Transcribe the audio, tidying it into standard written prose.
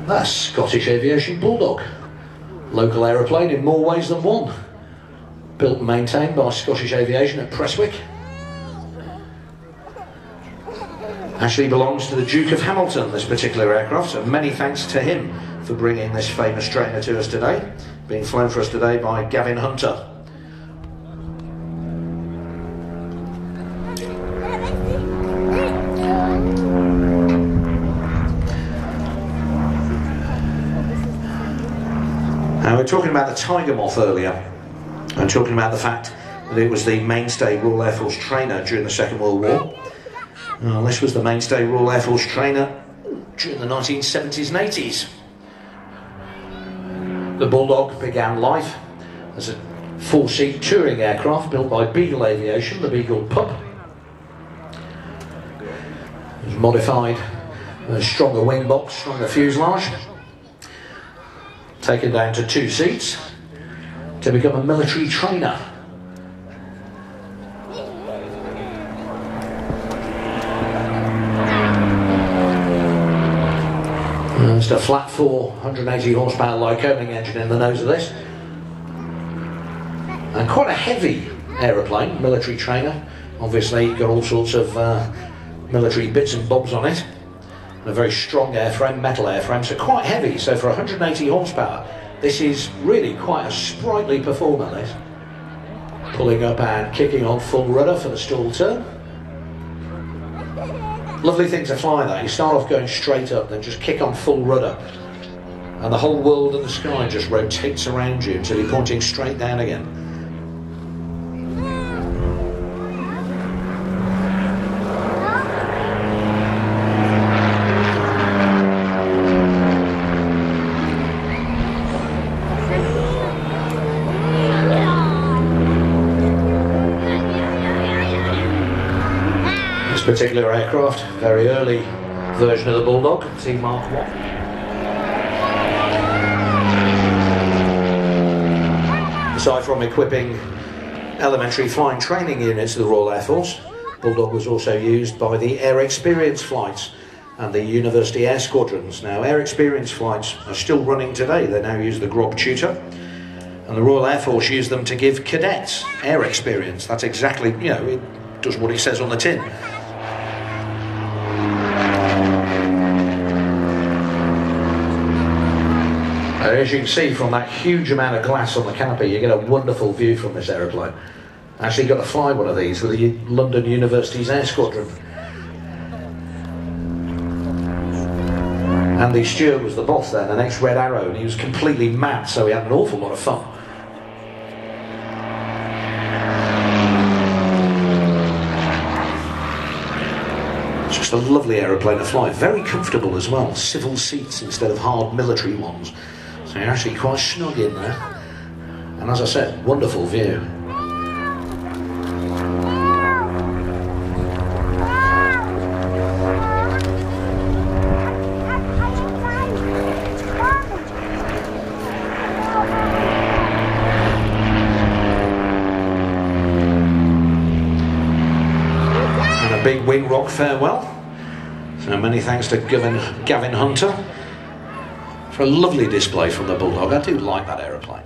The Scottish Aviation Bulldog. Local aeroplane in more ways than one. Built and maintained by Scottish Aviation at Prestwick. Actually belongs to the Duke of Hamilton, this particular aircraft, so many thanks to him for bringing this famous trainer to us today. Being flown for us today by Gavin Hunter. Now, we were talking about the Tiger Moth earlier, and talking about the fact that it was the mainstay Royal Air Force trainer during the Second World War. This was the mainstay Royal Air Force trainer during the 1970s and 80s. The Bulldog began life as a four-seat touring aircraft built by Beagle Aviation, the Beagle Pup. It was modified with a stronger wing box, stronger fuselage, taken down to 2 seats to become a military trainer. Just a flat 480 horsepower Lycoming engine in the nose of this, and quite a heavy aeroplane, military trainer. Obviously got all sorts of military bits and bobs on it, and a very strong airframe, metal airframe, so quite heavy. So for 180 horsepower, this is really quite a sprightly performer, this. Pulling up and kicking on full rudder for the stall turn. Lovely thing to fly that. You start off going straight up, then just kick on full rudder, and the whole world of the sky just rotates around you until you're pointing straight down again. This particular aircraft, very early version of the Bulldog, T Mark 1. Aside from equipping elementary flying training units of the Royal Air Force, Bulldog was also used by the Air Experience flights and the University Air Squadrons. Now, Air Experience flights are still running today. They now use the Grob Tutor, and the Royal Air Force use them to give cadets air experience. That's exactly, you know, it does what it says on the tin. As you can see from that huge amount of glass on the canopy, you get a wonderful view from this aeroplane. I actually got to fly one of these with the London University's Air Squadron. Andy Stewart was the boss then, an ex-Red Arrow, and he was completely mad, so he had an awful lot of fun. It's just a lovely aeroplane to fly, very comfortable as well, civil seats instead of hard military ones. So you're actually quite snug in there, and as I said, wonderful view. And a big wing rock farewell. So many thanks to Gavin Hunter for a lovely display from the Bulldog. I do like that aeroplane.